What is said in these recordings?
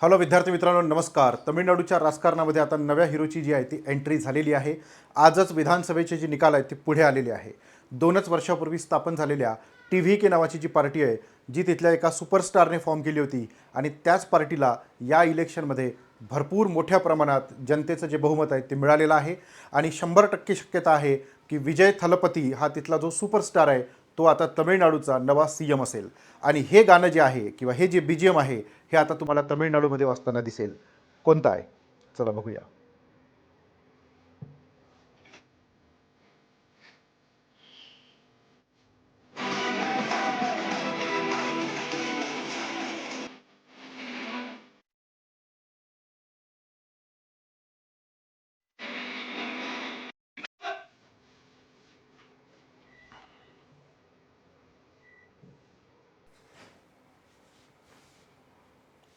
Hello विद्यार्थी मित्रांनो, नमस्कार. तामिळनाडूच्या राजकारणामध्ये आता नव्या हिरोची जी आहे ती एंट्री झालेली आहे. आजच विधानसभेचे जे निकाल आहेत ते पुढे आलेले आहे. 2च वर्षापूर्वी स्थापन झालेल्या TVK नावाची जी पार्टी आहे, जी तिथल्या एका सुपरस्टारने फॉर्म केली होती आणि त्याच पार्टीला या इलेक्शनमध्ये भरपूर मोठ्या प्रमाणात जनतेचं जे बहुमत आहे ते मिळालेलं आहे आणि 100% शक्यता आहे की विजय थलपती हा तिथला जो सुपरस्टार आहे तो आता तमिळनाडूचा नवा CM असेल. आणि हे गाणं जे आहे किंवा हे जे BGM आहे हे आता तुम्हाला तमिळनाडूमध्ये वाजताना दिसेल. कोणतं आहे? चला बघूया.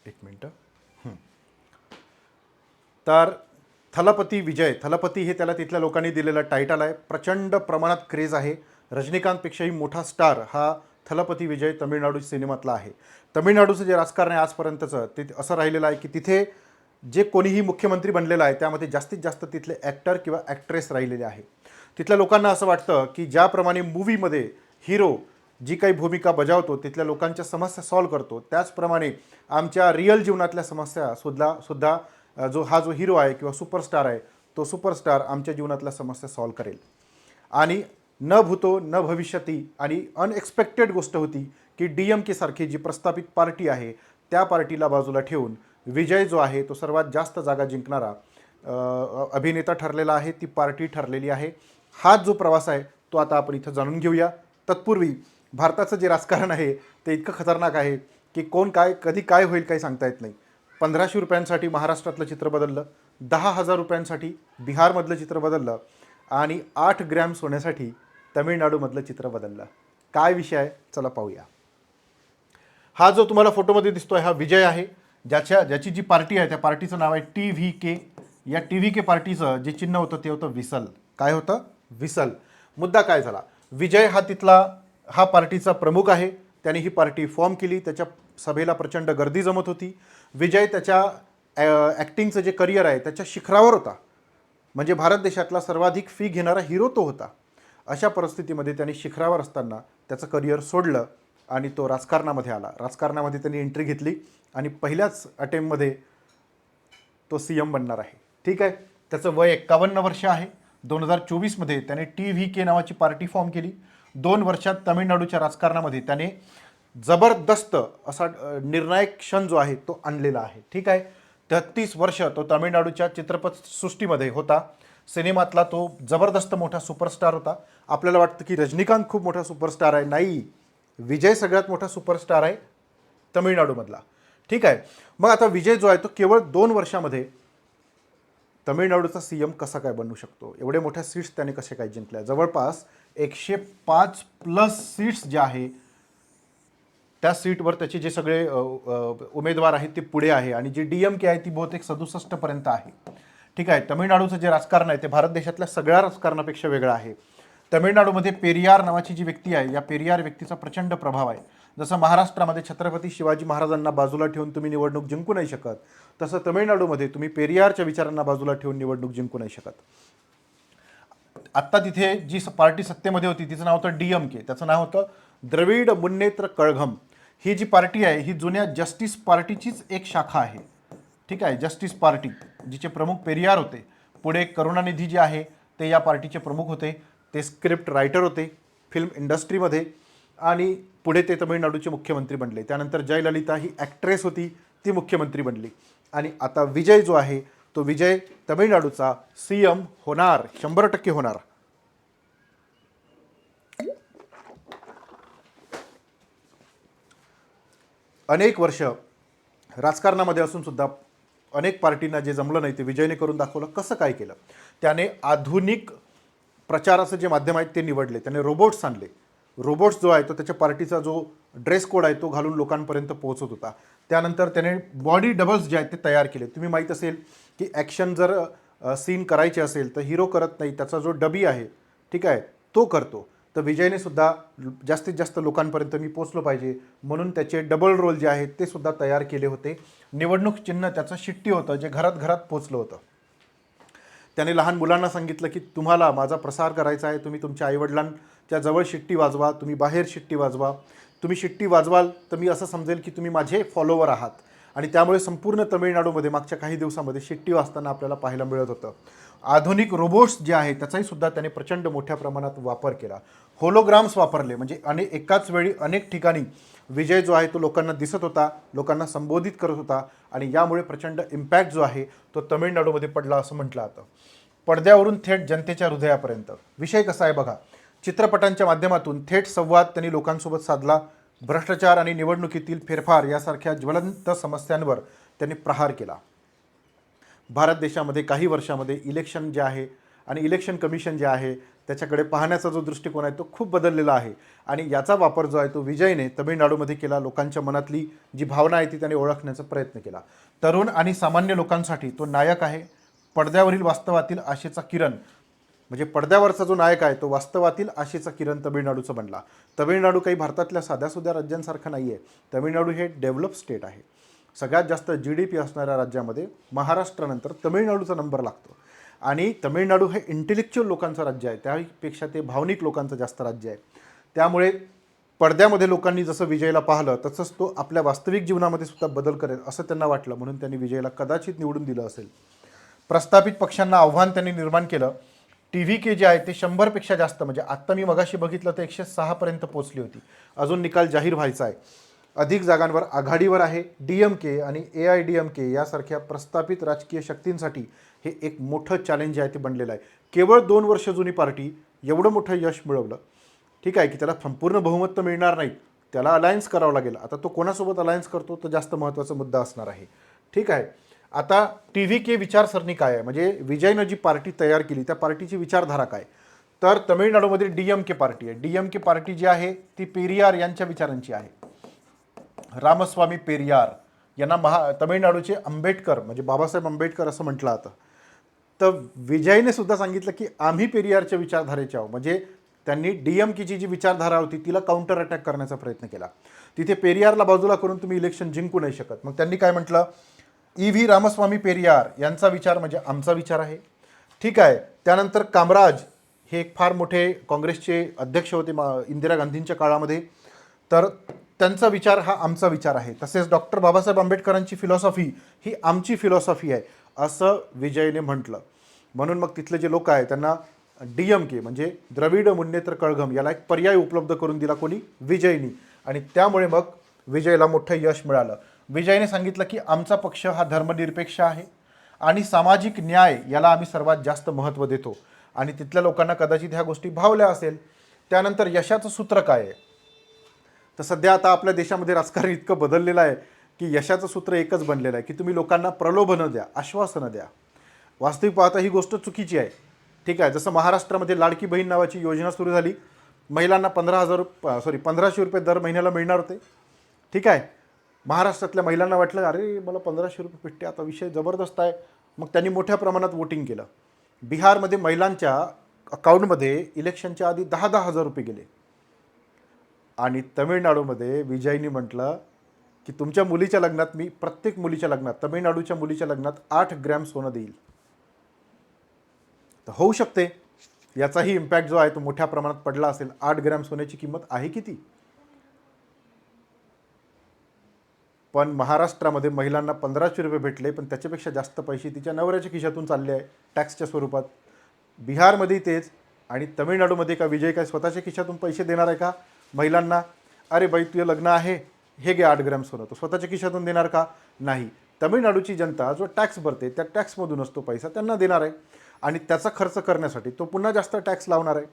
एक मिनटं. तर थलपती हे त्याला तिथल्या लोकांनी दिलेलं टायटल आहे. प्रचंड प्रमाणात क्रेज आहे. रजनीकांतपेक्षाही मोठा स्टार हा थलपती विजय तमिळनाडू सिनेमातला आहे. तमिळनाडूचं जे राजकारण आहे आजपर्यंतचं ते असं राहिलेलं आहे की तिथे जे कोणीही मुख्यमंत्री बनलेलं आहे त्यामध्ये जास्तीत जास्त तिथले ॲक्टर किंवा ॲक्ट्रेस राहिलेले आहे. तिथल्या लोकांना असं वाटतं की ज्याप्रमाणे मूव्हीमध्ये हिरो जी काही भूमिका बजावतो तिथल्या लोकांच्या समस्या सॉल्व्ह करतो, त्याचप्रमाणे आमच्या रिअल जीवनातल्या समस्या सुद्धा जो हिरो आहे किंवा सुपरस्टार आहे तो सुपरस्टार आमच्या जीवनातल्या समस्या सॉल्व्ह करेल. आणि न भूतो न भविष्यती आणि अनएक्सपेक्टेड गोष्ट होती की DMK सारखी जी प्रस्थापित पार्टी आहे त्या पार्टीला बाजूला ठेवून विजय जो आहे तो सर्वात जास्त जागा जिंकणारा अभिनेता ठरलेला आहे. ती पार्टी ठरलेली आहे. हाच जो प्रवास आहे तो आता आपण इथं जाणून घेऊया. तत्पूर्वी भारताचं जे राजकारण आहे ते इतकं खतरनाक आहे की कोण काय कधी काय होईल काही सांगता येत नाही. 1500 रुपयांसाठी महाराष्ट्रातलं चित्र बदललं, 10,000 रुपयांसाठी बिहारमधलं चित्र बदललं आणि 8 ग्रॅम सोन्यासाठी तमिळनाडूमधलं चित्र बदललं. काय विषय आहे चला पाहूया. हा जो तुम्हाला फोटोमध्ये दिसतोय हा विजय आहे. ज्याची जी पार्टी आहे त्या पार्टीचं नाव आहे TVK. या TVK पार्टीचं जे चिन्ह होतं ते होतं विसल. काय होतं? विसल. मुद्दा काय झाला? विजय हा पार्टीचा प्रमुख आहे. त्याने ही पार्टी फॉर्म केली. त्याच्या सभेला प्रचंड गर्दी जमत होती. विजय त्याच्या ॲक्टिंगचं जे करिअर आहे त्याच्या शिखरावर होता. म्हणजे भारत देशातला सर्वाधिक फी घेणारा हिरो तो होता. अशा परिस्थितीमध्ये त्यांनी शिखरावर असताना त्याचं करिअर सोडलं आणि तो राजकारणामध्ये आला. राजकारणामध्ये त्यांनी एंट्री घेतली आणि पहिल्याच अटेम्प्टमध्ये तो CM बनणार आहे. ठीक आहे. त्याचं वय 51 वर्ष आहे. 2024मध्ये त्याने TVK नावाची पार्टी फॉर्म केली. 2 वर्षात तमिळनाडूच्या राजकारणामध्ये त्याने जबरदस्त असा निर्णायक क्षण जो आहे तो आणलेला आहे. ठीक आहे. 33 वर्ष तो तमिळनाडूच्या चित्रपटसृष्टीमध्ये होता. सिनेमातला तो जबरदस्त मोठा सुपरस्टार होता. आपल्याला वाटतं की रजनीकांत खूप मोठा सुपरस्टार आहे. नाही, विजय सगळ्यात मोठा सुपरस्टार आहे तमिळनाडूमधला. ठीक आहे. मग आता विजय जो आहे तो केवळ 2 वर्षामध्ये तमिळनाडूचा CM कसा काय बनू शकतो? एवढे मोठ्या सीट्स त्याने कसे काय जिंकल्या? जवळपास 105+ सीट्स ज्या आहे त्या सीटवर त्याचे जे सगळे उमेदवार आहेत ते पुढे आहे आणि जी DMK आहे ती बहुतेक 67 पर्यंत आहे. ठीक आहे. तमिळनाडूचं जे राजकारण आहे ते भारत देशातल्या सगळ्या राजकारणापेक्षा वेगळं आहे. तमिळनाडूमध्ये पेरियार नावाची जी व्यक्ती आहे या पेरियार व्यक्तीचा प्रचंड प्रभाव आहे. जसं महाराष्ट्रामध्ये छत्रपती शिवाजी महाराजांना बाजूला ठेवून तुम्ही निवडणूक जिंकू नाही शकत, तसं तमिळनाडूमध्ये तुम्ही पेरियारच्या विचारांना बाजूला ठेवून निवडणूक जिंकू नाही शकत. आत्ता तिथे जी पार्टी सत्तेमध्ये होती तिचं नाव होतं DMK. त्याचं नाव होतं द्रविड मुन्नेत्र कळघम. ही जी पार्टी आहे ही जुन्या जस्टिस पार्टीचीच एक शाखा आहे. ठीक आहे. जस्टिस पार्टी जिचे प्रमुख पेरियार होते. पुढे करुणानिधी जे आहे ते या पार्टीचे प्रमुख होते. ते स्क्रिप्ट रायटर होते फिल्म इंडस्ट्रीमध्ये आणि पुढे ते तमिळनाडूचे मुख्यमंत्री बनले. त्यानंतर जयललिता ही ॲक्ट्रेस होती, ती मुख्यमंत्री बनली आणि आता विजय जो आहे तो विजय तमिळनाडूचा CM होणार, 100% होणार. अनेक वर्ष राजकारणामध्ये असून सुद्धा अनेक पार्टींना जे जमलं नाही ते विजयने करून दाखवलं. कसं काय केलं? त्याने आधुनिक प्रचाराचं जे माध्यम आहेत ते निवडले. त्याने रोबोट्स आणले. रोबोट्स जो आहे तो त्याच्या पार्टीचा जो ड्रेस कोड आहे तो घालून लोकांपर्यंत पोहोचत होता. त्यानंतर त्याने बॉडी डबल्स जे आहेत ते तयार केले. तुम्ही माहीत असेल की ॲक्शन जर सीन करायचे असेल तर हिरो करत नाही, त्याचा जो डबी आहे ठीक आहे तो करतो. तर विजयने सुद्धा जास्तीत जास्त लोकांपर्यंत मी पोचलो पाहिजे म्हणून त्याचे डबल रोल जे आहेत ते सुद्धा तयार केले होते निवडणूक चिन्ह त्याचं शिट्टी होतं, जे घरात घरात पोचलं होतं. त्याने लहान मुलांना सांगितलं की तुम्हाला माझा प्रसार करायचा आहे, तुम्ही तुमच्या आईवडिलांच्या जवळ शिट्टी वाजवा, तुम्ही बाहेर शिट्टी वाजवा. तुम्ही शिट्टी वाजवाल तर मी असं समजेल की तुम्ही माझे फॉलोवर आहात. आणि त्यामुळे संपूर्ण तमिळनाडूमध्ये मागच्या काही दिवसामध्ये शिट्टी वाजताना आपल्याला पाहायला मिळत होतं. आधुनिक रोबोट्स जे आहेत त्याचाही सुद्धा त्याने प्रचंड मोठ्या प्रमाणात वापर केला. होलोग्राम्स वापरले, म्हणजे एकाच वेळी अनेक ठिकाणी विजय जो आहे तो लोकांना दिसत होता, लोकांना संबोधित करत होता आणि यामुळे प्रचंड इम्पॅक्ट जो आहे तो तमिळनाडूमध्ये पडला असं म्हटलं जातं. पडद्यावरून थेट जनतेच्या हृदयापर्यंत विषय कसा आहे बघा. चित्रपटांच्या माध्यमातून थेट संवाद त्यांनी लोकांसोबत साधला. भ्रष्टाचार आणि निवडणुकीतील फेरफार यासारख्या ज्वलंत समस्यांवर त्यांनी प्रहार केला. भारत देशामध्ये काही वर्षामध्ये इलेक्शन जे आहे आणि इलेक्शन कमिशन जे आहे त्याच्याकडे पाहण्याचा जो दृष्टिकोन आहे तो खूप बदललेला आहे आणि याचा वापर जो आहे तो विजयने तमिळनाडूमध्ये केला. लोकांच्या मनातली जी भावना आहे ती त्याने ओळखण्याचा प्रयत्न केला. तरुण आणि सामान्य लोकांसाठी तो नायक आहे. पडद्यावरील वास्तवातील आशेचा किरण, म्हणजे पडद्यावरचा जो नायक आहे तो वास्तवातील आशेचा किरण तमिळनाडूचा बनला. तमिळनाडू काही भारतातल्या साध्यासुध्या राज्यांसारखं नाही आहे. तमिळनाडू हे डेव्हलप स्टेट आहे. सगळ्यात जास्त GDP असणाऱ्या राज्यामध्ये महाराष्ट्रानंतर तमिळनाडूचा नंबर लागतो. आणि तमिळनाडू हे इंटेलेक्च्युअल लोकांचं राज्य आहे, त्यापेक्षा ते भावनिक लोकांचं जास्त राज्य आहे. त्यामुळे पडद्यामध्ये लोकांनी जसं विजयला पाहिलं तसंच तो आपल्या वास्तविक जीवनामध्ये सुद्धा बदल करेल असं त्यांना वाटलं, म्हणून त्यांनी विजयला कदाचित निवडून दिलं असेल. प्रस्थापित पक्षांना आव्हान त्यांनी निर्माण केलं. TVK जे आहे ते 100पेक्षा जास्त, म्हणजे आत्ता मी मगाशी बघितलं तर 106 पर्यंत पोहोचली होती. अजून निकाल जाहीर व्हायचा आहे. अधिक जागांवर आघाडीवर आहे. DMK आणि AIDMK यासारख्या प्रस्थापित राजकीय शक्तींसाठी हे एक मोठं चॅलेंज आहे ते बनलेलं आहे. केवळ 2 वर्ष जुनी पार्टी एवढं मोठं यश मिळवलं. ठीक आहे की त्याला संपूर्ण बहुमत तर मिळणार नाही, त्याला अलायन्स करावं लागेल. आता तो कोणासोबत अलायन्स करतो तो जास्त महत्त्वाचा मुद्दा असणार आहे. ठीक आहे. आता TVK विचारसरणी काय आहे, म्हणजे विजयनं जी पार्टी तयार केली त्या पार्टीची विचारधारा काय, तर तमिळनाडूमध्ये DMK पार्टी आहे. DMK पार्टी जी आहे ती पेरियार यांच्या विचारांची आहे. रामस्वामी पेरियार यांना तमिळनाडूचे आंबेडकर म्हणजे बाबासाहेब आंबेडकर असं म्हटलं जातं. तर विजयने सुद्धा सांगितलं की आम्ही पेरियारच्या विचारधारेचे आहोत. म्हणजे त्यांनी DMKची जी विचारधारा होती तिला काउंटर अटॅक करण्याचा प्रयत्न केला. तिथे पेरियारला बाजूला करून तुम्ही इलेक्शन जिंकू नाही शकत. मग त्यांनी काय म्हटलं, EV रामस्वामी पेरियार यांचा विचार म्हणजे आमचा विचार आहे. ठीक आहे. त्यानंतर कामराज हे एक फार मोठे काँग्रेसचे अध्यक्ष होते इंदिरा गांधींच्या काळामध्ये, तर त्यांचा विचार हा आमचा विचार आहे. तसेच डॉक्टर बाबासाहेब आंबेडकरांची फिलॉसॉफी ही आमची फिलॉसॉफी आहे असं विजयने म्हटलं. म्हणून मग तिथले जे लोक आहे त्यांना DMK म्हणजे द्रविड मुन्नेत्र कळघम याला एक पर्याय उपलब्ध करून दिला कोणी, विजयनी. आणि त्यामुळे मग विजयला मोठं यश मिळालं. विजयने सांगितलं की आमचा पक्ष हा धर्मनिरपेक्ष आहे आणि सामाजिक न्याय याला आम्ही सर्वात जास्त महत्त्व देतो. आणि तिथल्या लोकांना कदाचित ह्या गोष्टी भावल्या असेल. त्यानंतर यशाचं सूत्र काय आहे, तर सध्या आता आपल्या देशामध्ये राजकारण इतकं बदललेलं आहे की यशाचं सूत्र एकच बनलेलं आहे की तुम्ही लोकांना प्रलोभनं द्या, आश्वासनं द्या. वास्तविक पाहता ही गोष्ट चुकीची आहे. ठीक आहे. जसं महाराष्ट्रामध्ये लाडकी बहीण नावाची योजना सुरू झाली, महिलांना 1500 रुपये दर महिन्याला मिळणार होते. ठीक आहे. महाराष्ट्रातल्या महिलांना वाटलं अरे मला 1500 रुपये भेटते, आता विषय जबरदस्त आहे. मग त्यांनी मोठ्या प्रमाणात वोटिंग केलं. बिहारमध्ये महिलांच्या अकाउंटमध्ये इलेक्शनच्या आधी 10,000 हजार रुपये गेले. आणि तमिळनाडूमध्ये विजयनी म्हटलं की तुमच्या मुलीच्या लग्नात मी प्रत्येक मुलीच्या लग्नात, तमिळनाडूच्या मुलीच्या लग्नात 8 ग्रॅम सोनं देईल. तर होऊ शकते याचाही इम्पॅक्ट जो आहे तो मोठ्या प्रमाणात पडला असेल. 8 ग्रॅम सोन्याची किंमत आहे किती? पण महाराष्ट्रामध्ये महिलांना 1500 रुपये भेटले, पण त्याच्यापेक्षा जास्त पैसे तिच्या नवऱ्याच्या खिशातून चालले आहे टॅक्सच्या स्वरूपात. बिहारमध्ये तेच. आणि तमिळनाडूमध्ये का विजय काय स्वतःच्या खिशातून पैसे देणार आहे का महिलांना? अरे बाई तुझं लग्न आहे, हे घे 8 ग्रॅम सोनं. तो स्वतःच्या खिशातून देणार का? नाही. तमिळनाडूची जनता जो टॅक्स भरते त्या टॅक्समधूनच तो पैसा त्यांना देणार आहे आणि त्याचा खर्च करण्यासाठी तो पुन्हा जास्त टॅक्स लावणार आहे.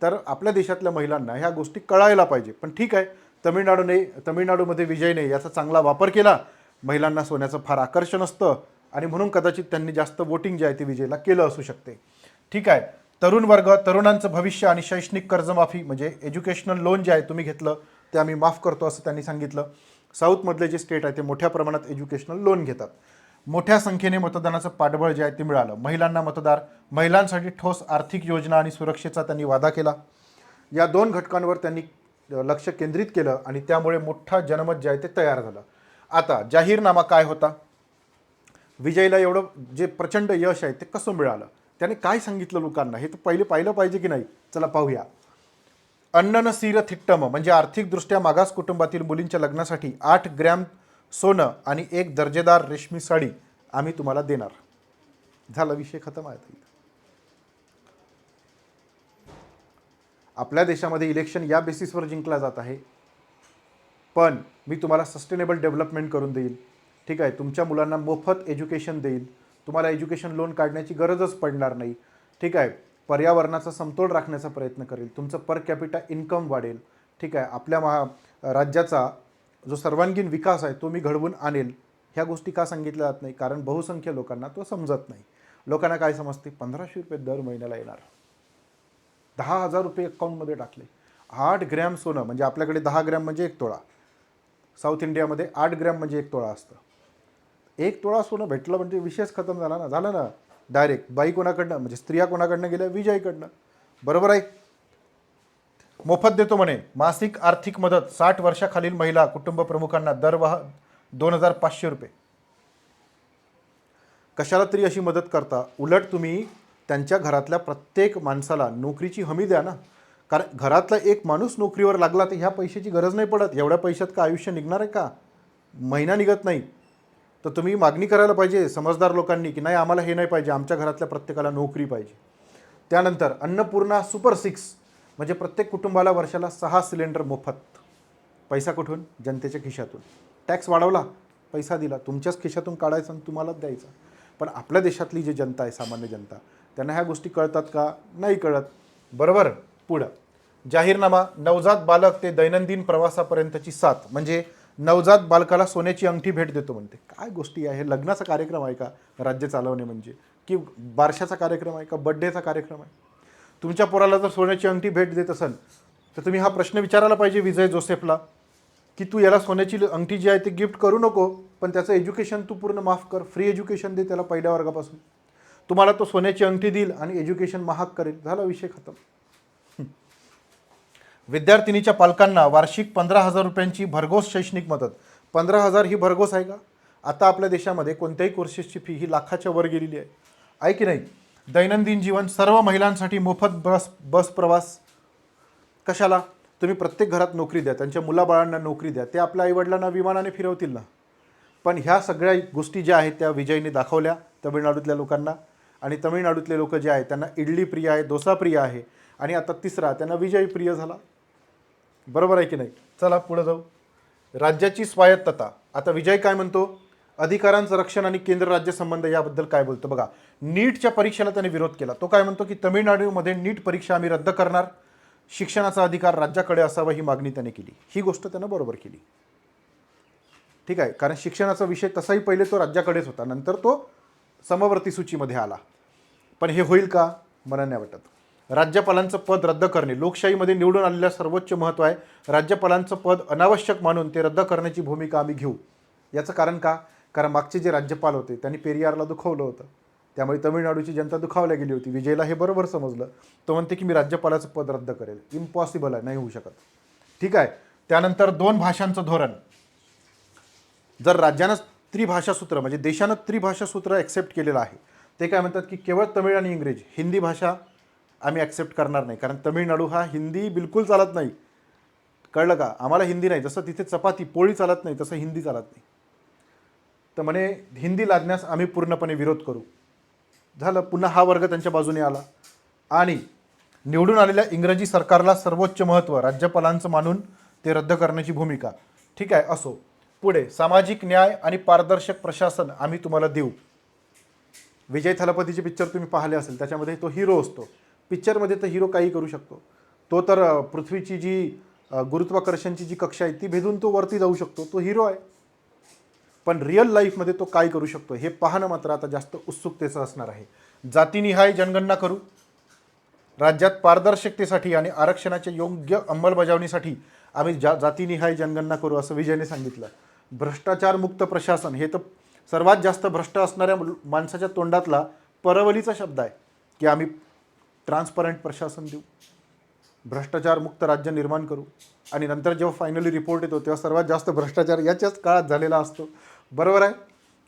तर आपल्या देशातल्या महिलांना ह्या गोष्टी कळायला पाहिजे. पण ठीक आहे, तमिळनाडूमध्ये विजयने याचा चांगला वापर केला. महिलांना सोन्याचं फार आकर्षण असतं आणि म्हणून कदाचित त्यांनी जास्त वोटिंग जे आहे ते विजयला केलं असू शकते. ठीक आहे. तरुण वर्ग, तरुणांचं भविष्य आणि शैक्षणिक कर्जमाफी म्हणजे एज्युकेशनल लोन जे आहे तुम्ही घेतलं ते आम्ही माफ करतो असं त्यांनी सांगितलं. साऊथमधले जे स्टेट आहे ते मोठ्या प्रमाणात एज्युकेशनल लोन घेतात. मोठ्या संख्येने मतदानाचं पाठबळ जे आहे ते मिळालं. महिलांना मतदार, महिलांसाठी ठोस आर्थिक योजना आणि सुरक्षेचा त्यांनी वादा केला. या 2 घटकांवर त्यांनी लक्ष केंद्रित केलं आणि त्यामुळे मोठा जनमत जे आहे ते तयार झालं. आता जाहीरनामा काय होता, विजयला एवढं जे प्रचंड यश आहे ते कसं मिळालं, त्याने काय सांगितलं लोकांना, हे तर पहिले पाहिलं पाहिजे की नाही. चला पाहूया. अन्न सीर थिट्टम म्हणजे आर्थिकदृष्ट्या मागास कुटुंबातील मुलींच्या लग्नासाठी 8 ग्रॅम सोनं आणि एक दर्जेदार रेशमी साडी आम्ही तुम्हाला देणार. झाला विषय खतम आहे. आपल्या देशामध्ये इलेक्शन या बेसिसवर जिंकला जात आहे, पण मी तुम्हाला सस्टेनेबल डेव्हलपमेंट करून देईल. ठीक आहे, तुमच्या मुलांना मोफत एज्युकेशन देईल, तुम्हाला एज्युकेशन लोन काढण्याची गरजच पडणार नाही. ठीक आहे, पर्यावरणाचा समतोल राखण्याचा प्रयत्न करेल, तुमचं पर कॅपिटा इन्कम वाढेल. ठीक आहे, आपल्या राज्याचा जो सर्वांगीण विकास आहे तो मी घडवून आणेल. ह्या गोष्टी का सांगितल्या जात नाही, कारण बहुसंख्य लोकांना तो समजत नाही. लोकांना काय समजते, 1500 रुपये दर महिन्याला येणार, 10,000 रुपये अकाउंटमध्ये टाकले, 8 ग्रॅम सोनं म्हणजे आपल्याकडे 10 ग्रॅम म्हणजे 1 तोळा, साऊथ इंडियामध्ये 8 ग्रॅम म्हणजे 1 तोळा असतं. 1 तोळा सोनं भेटलं म्हणजे विषयच खतम झाला ना. झालं ना. डायरेक्ट बाई कोणाकडनं, म्हणजे स्त्रिया कोणाकडनं गेल्या, विजयकडनं. बरोबर आहे. मोफत देतो म्हणे मासिक आर्थिक मदत 60 वर्षाखालील महिला कुटुंब प्रमुखांना दरमहा 2,500 रुपये. कशाला तरी अशी मदत करता, उलट तुम्ही त्यांच्या घरातल्या प्रत्येक माणसाला नोकरीची हमी द्या ना. कारण घरातला एक माणूस नोकरीवर लागला तर ह्या पैशाची गरज नाही पडत. एवढ्या पैशात का आयुष्य निघणार आहे का, महिना निघत नाही. तर तुम्ही मागणी करायला पाहिजे समजदार लोकांनी की नाही, आम्हाला हे नाही पाहिजे, आमच्या घरातल्या प्रत्येकाला नोकरी पाहिजे. त्यानंतर अन्नपूर्णा सुपर 6 म्हणजे प्रत्येक कुटुंबाला वर्षाला 6 सिलेंडर मोफत. पैसा कुठून, जनतेच्या खिशातून. टॅक्स वाढवला, पैसा दिला, तुमच्याच खिशातून काढायचा आणि तुम्हालाच द्यायचा. पण आपल्या देशातली जी जनता आहे, सामान्य जनता, त्यांना ह्या गोष्टी कळतात का, नाही कळत. बरोबर. पुढं जाहीरनामा, नवजात बालक ते दैनंदिन प्रवासापर्यंतची साथ म्हणजे नवजात बालकाला सोन्याची अंगठी भेट देतो म्हणते. काय गोष्टी आहे, लग्नाचा कार्यक्रम आहे का राज्य चालवणे म्हणजे, की बारशाचा कार्यक्रम आहे का, बड्डेचा कार्यक्रम आहे. तुमच्या पोराला जर सोन्याची अंगठी भेट देत असेल तर तुम्ही हा प्रश्न विचारायला पाहिजे विजय जोसेफला, की तू याला सोन्याची अंगठी जी आहे ती गिफ्ट करू नको, पण त्याचं एज्युकेशन तू पूर्ण माफ कर, फ्री एज्युकेशन दे त्याला पहिल्या वर्गापासून. तुम्हाला तो सोन्याची अंगठी देईल आणि एज्युकेशन महाग करेल. झाला विषय खतम. विद्यार्थिनीच्या पालकांना वार्षिक 15,000 रुपयांची भरघोस शैक्षणिक मदत. 15,000 ही भरघोस आहे का. आता आपल्या देशामध्ये कोणत्याही कोर्सेसची फी ही लाखाच्या वर गेलेली आहे की नाही. दैनंदिन जीवन सर्व महिलांसाठी मोफत बस प्रवास. कशाला, तुम्ही प्रत्येक घरात नोकरी द्या, त्यांच्या मुलाबाळांना नोकरी द्या, ते आपल्या आईवडिलांना विमानाने फिरवतील ना. पण ह्या सगळ्या गोष्टी ज्या आहेत त्या विजयने दाखवल्या तमिळनाडूतल्या लोकांना. आणि तमिळनाडूतले लोक जे आहेत त्यांना इडली प्रिय आहे, डोसा प्रिय आहे, आणि आता तिसरा त्यांना विजय प्रिय झाला. बरोबर आहे की नाही. चला पुढे जाऊ. राज्याची स्वायत्तता. आता विजय काय म्हणतो, अधिकारांचं रक्षण आणि केंद्र राज्य संबंध याबद्दल काय बोलतो बघा. नीटच्या परीक्षेला त्याने विरोध केला. तो काय म्हणतो की तमिळनाडूमध्ये नीट परीक्षा आम्ही रद्द करणार, शिक्षणाचा अधिकार राज्याकडे असावा ही मागणी त्याने केली. ही गोष्ट त्यानं बरोबर केली. ठीक आहे, कारण शिक्षणाचा विषय तसाही पहिले तो राज्याकडेच होता, नंतर तो समवर्ती सूचीमध्ये आला. पण हे होईल का, मला नाही वाटत. राज्यपालांचं पद रद्द करणे. लोकशाहीमध्ये निवडून आलेल्या सर्वोच्च महत्त्व आहे. राज्यपालांचं पद अनावश्यक मानून ते रद्द करण्याची भूमिका आम्ही घेऊ. याचं कारण का, कारण मागचे जे राज्यपाल होते त्यांनी पेरियारला दुखवलं होतं, त्यामुळे तमिळनाडूची जनता दुखावल्या गेली होती. विजयला हे बरोबर समजलं. तो म्हणते की मी राज्यपालाचं पद रद्द करेल. इम्पॉसिबल आहे, नाही होऊ शकत. ठीक आहे. त्यानंतर 2 भाषांचं धोरण. जर राज्यानं त्रिभाषा सूत्र म्हणजे देशानं त्रिभाषा सूत्र ॲक्सेप्ट केलेलं आहे, ते काय म्हणतात की केवळ तमिळ आणि इंग्रजी, हिंदी भाषा आम्ही ॲक्सेप्ट करणार नाही, कारण तमिळनाडू हा हिंदी बिलकुल चालत नाही. कळलं का, आम्हाला हिंदी नाही. जसं तिथे चपाती पोळी चालत नाही तसं हिंदी चालत नाही. तर म्हणे हिंदी लादण्यास आम्ही पूर्णपणे विरोध करू. झालं, पुन्हा हा वर्ग त्यांच्या बाजूने आला. आणि निवडून आलेल्या इंग्रजी सरकारला सर्वोच्च महत्त्व, राज्यपालांचं मानून ते रद्द करण्याची भूमिका. ठीक आहे, असो. पुढे सामाजिक न्याय आणि पारदर्शक प्रशासन आम्ही तुम्हाला देऊ. विजय थलपतीचे पिक्चर तुम्ही पाहिले असेल, त्याच्यामध्ये तो हिरो असतो. पिक्चरमध्ये तर हिरो काही करू शकतो. तो तर पृथ्वीची जी गुरुत्वाकर्षणची जी कक्षा आहे ती भेदून तो वरती जाऊ शकतो, तो हिरो आहे. पण रिअल लाईफमध्ये तो काय करू शकतो हे पाहणं मात्र आता जास्त उत्सुकतेचं असणार आहे. जातीनिहाय जनगणना करू. राज्यात पारदर्शकतेसाठी आणि आरक्षणाच्या योग्य अंमलबजावणीसाठी आम्ही जातीनिहाय जनगणना करू असं विजयने सांगितलं. भ्रष्टाचारमुक्त प्रशासन. हे तर सर्वात जास्त भ्रष्ट असणाऱ्या माणसाच्या तोंडातला परवलीचा शब्द आहे की आम्ही ट्रान्सपरंट प्रशासन देऊ. भ्रष्टाचार मुक्त राज्य निर्माण करू. आणि नंतर जेव्हा फायनली रिपोर्ट येतो तेव्हा सर्वात जास्त भ्रष्टाचार याच्याच काळात झालेला असतो. बरोबर आहे.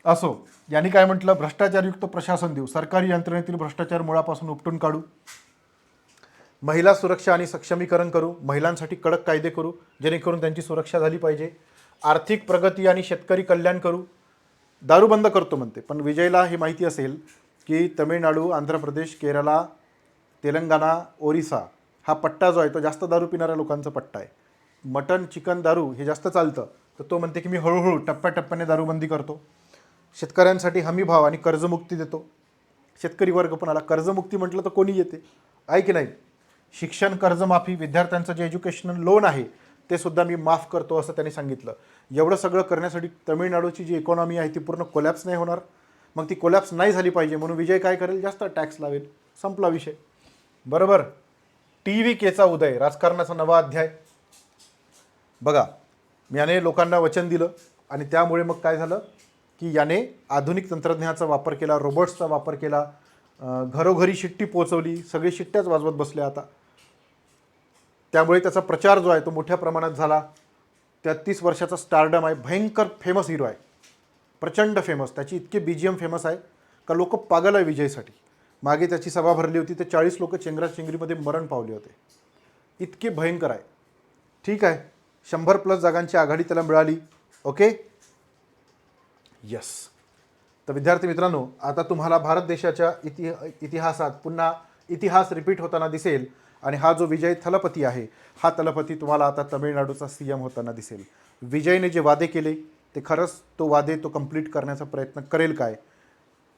असो, यांनी काय म्हटलं, भ्रष्टाचारयुक्त प्रशासन देऊ, सरकारी यंत्रणेतील भ्रष्टाचार मुळापासून उपटून काढू, महिला सुरक्षा आणि सक्षमीकरण करू, महिलांसाठी कडक कायदे करू जेणेकरून त्यांची सुरक्षा झाली पाहिजे, आर्थिक प्रगती आणि शेतकरी कल्याण करू, दारू बंद करतो म्हणते. पण विजयला हे माहिती असेल की तमिळनाडू, आंध्र प्रदेश, केरला, तेलंगणा, ओरिसा हा पट्टा जो आहे तो जास्त दारू पिणाऱ्या लोकांचा पट्टा आहे. मटन, चिकन, दारू हे जास्त चालतं. तर तो म्हणते की मी हळूहळू टप्प्याटप्प्याने दारूबंदी करतो, शेतकऱ्यांसाठी हमी भाव आणि कर्जमुक्ती देतो. शेतकरी वर्ग पण आला, कर्जमुक्ती म्हटलं तर कोणी येते, आहे की नाही. शिक्षण कर्जमाफी, विद्यार्थ्यांचं जे एज्युकेशनल लोन आहे ते सुद्धा मी माफ करतो असं त्यांनी सांगितलं. एवढं सगळं करण्यासाठी तमिळनाडूची जी इकॉनॉमी आहे ती पूर्ण कोलॅप्स नाही होणार. मग ती कोलॅप्स नाही झाली पाहिजे म्हणून विजय काय करेल, जास्त टॅक्स लावेल, संपला विषय. बरोबर. TVKचा उदय, राजकारणाचा नवा अध्याय. बघा, याने लोकांना वचन दिलं आणि त्यामुळे मग काय झालं की याने आधुनिक तंत्रज्ञानाचा वापर केला, रोबोट्सचा वापर केला, घरोघरी शिट्टी पोचवली, सगळे शिट्ट्याच वाजवत बसले आता. त्यामुळे त्याचा प्रचार जो आहे तो मोठ्या प्रमाणात झाला. 33 वर्षाचा स्टारडम आहे, भयंकर फेमस हिरो आहे, प्रचंड फेमस. त्याची इतके BGM फेमस आहे का लोक पागल आहे विजयसाठी. मागे त्याची सभा भरली होती ते 40 लोक चेंगराचेंगरीमध्ये मरण पावले होते, इतके भयंकर आहे. ठीक आहे, 100+ जागांची आघाडी त्याला मिळाली. Okay, yes. तर विद्यार्थी मित्रांनो, आता तुम्हाला भारत देशाच्या इतिहासात पुन्हा इतिहास रिपीट होताना दिसेल. आणि हा जो विजय थलपती आहे, हा थलपती तुम्हाला आता तमिळनाडूचा CM होताना दिसेल. विजयने जे वादे केले ते खरंच तो वादे तो कंप्लीट करण्याचा प्रयत्न करेल काय,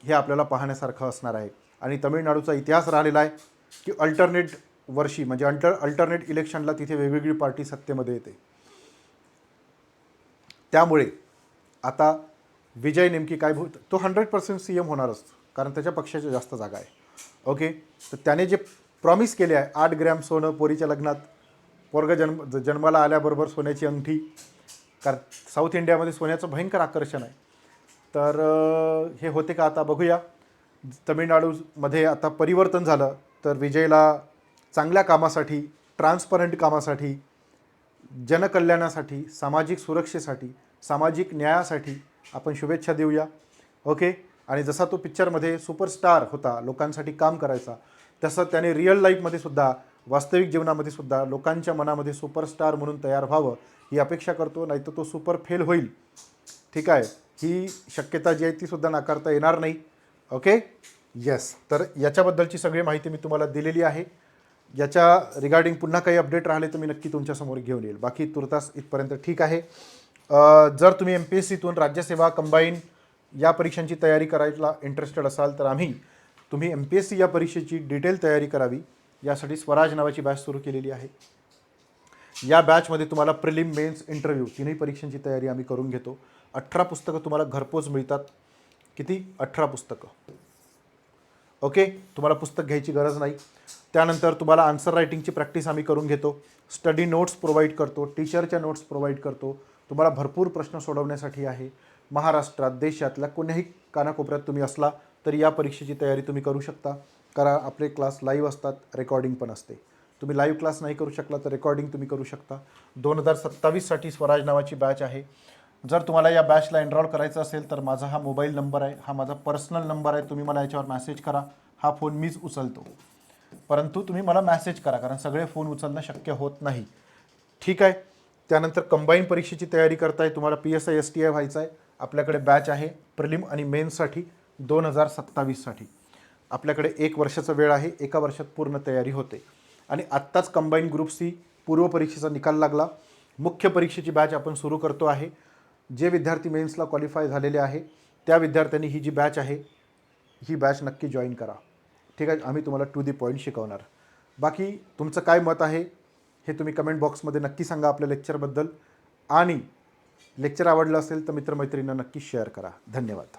हे आपल्याला पाहण्यासारखं असणार आहे. आणि तमिळनाडूचा इतिहास राहिलेला आहे की अल्टरनेट वर्षी म्हणजे अल्टरनेट इलेक्शनला तिथे वेगवेगळी पार्टी सत्तेमध्ये येते. त्यामुळे आता विजय नेमकी काय तो 100% CM होणारच, कारण त्याच्या पक्षाच्या जास्त जागा आहे. ओके, तर त्याने जे प्रॉमिस केले आहे, 8 ग्रॅम सोनं पोरीच्या लग्नात, जन्माला आल्याबरोबर सोन्याची अंगठी, कारण साऊथ इंडियामध्ये सोन्याचं भयंकर आकर्षण आहे. तर हे होते का आता बघूया. तमिळनाडूमध्ये आता परिवर्तन झालं तर विजयला चांगल्या कामासाठी, ट्रान्सपरंट कामासाठी, जनकल्याणासाठी, सामाजिक सुरक्षेसाठी, सामाजिक न्यायासाठी आपण शुभेच्छा देऊया. ओके. आणि जसा तो पिक्चरमध्ये सुपरस्टार होता, लोकांसाठी काम करायचा, तसं त्याने रिअल लाईफमध्ये सुद्धा, वास्तविक जीवनामध्ये सुद्धा लोकांच्या मनामध्ये सुपरस्टार म्हणून तयार व्हावं ही अपेक्षा करतो. नाही तर तो सुपर फेल होईल. ठीक आहे, ही शक्यता जी आहे ती सुद्धा नाकारता येणार नाही. Okay, yes. तर याच्याबद्दलची सगळी माहिती मी तुम्हाला दिलेली आहे. याच्या रिगार्डिंग पुन्हा काही अपडेट राहिले तर मी नक्की तुमच्यासमोर घेऊन येईल. बाकी तुर्तास इथपर्यंत ठीक आहे. जर तुम्ही MPSCतून राज्यसेवा कंबाईन या परीक्षांची तयारी करायला इंटरेस्टेड असाल तर तुम्ही MPSC या परीक्षेची डिटेल तयारी करावी यासाठी स्वराज नावाची बॅच सुरू केलेली आहे. या बॅचमध्ये तुम्हाला प्रिलिम, मेन्स, इंटरव्ह्यू तिन्ही परीक्षांची तयारी आम्ही करून घेतो. 18 पुस्तकं तुम्हाला घरपोच मिळतात. किती? 18 पुस्तकं. ओके, तुम्हाला पुस्तक घ्यायची गरज नाही. त्यानंतर तुम्हाला आन्सर रायटिंगची प्रॅक्टिस आम्ही करून घेतो. स्टडी नोट्स प्रोव्हाइड करतो, टीचरच्या नोट्स प्रोव्हाइड करतो. तुम्हाला भरपूर प्रश्न सोडवण्यासाठी आहे. महाराष्ट्रात, देशातल्या कोण्याही कानाकोपऱ्यात तुम्ही असला तरी या परीक्षेची तयारी तुम्ही करू शकता. कारण आपले क्लास लाईव्ह असतात, रेकॉर्डिंग पण असते. तुम्ही लाईव्ह क्लास नाही करू शकला तर रेकॉर्डिंग तुम्ही करू शकता. 2027साठी स्वराज नावाची बॅच आहे. जर तुम्हाला या बॅचला एनरोल करायचं असेल तर माझा हा मोबाईल नंबर आहे, हा माझा पर्सनल नंबर आहे. तुम्ही मला याच्यावर मॅसेज करा. हा फोन मीच उचलतो, परंतु तुम्ही मला मॅसेज करा, कारण सगळे फोन उचलणं शक्य होत नाही. ठीक आहे. त्यानंतर कंबाईन परीक्षेची तयारी करताय, तुम्हाला PSI STI व्हायचं आहे, आपल्याकडे बॅच आहे प्रिलिम आणि मेन्ससाठी 2027साठी. आपल्याकडे 1 वर्षाचा वेळ आहे, 1 वर्षात पूर्ण तयारी होते. आणि आत्ताच कंबाईन ग्रुप C पूर्व परीक्षेचा निकाल लागला. मुख्य परीक्षेची बॅच आपण सुरू करतो आहे. जे विद्यार्थी मेन्सला क्वालिफाय झालेले आहे त्या विद्यार्थ्यांनी ही जी बॅच आहे ही बॅच नक्की जॉईन करा. ठीक आहे, आम्ही तुम्हाला टू दी पॉईंट शिकवणार. बाकी तुमचं काय मत आहे हे तुम्ही कमेंट बॉक्समध्ये नक्की सांगा आपल्या लेक्चरबद्दल. आणि लेक्चर आवडलं असेल तर मित्रमैत्रिणींना नक्की शेअर करा. धन्यवाद.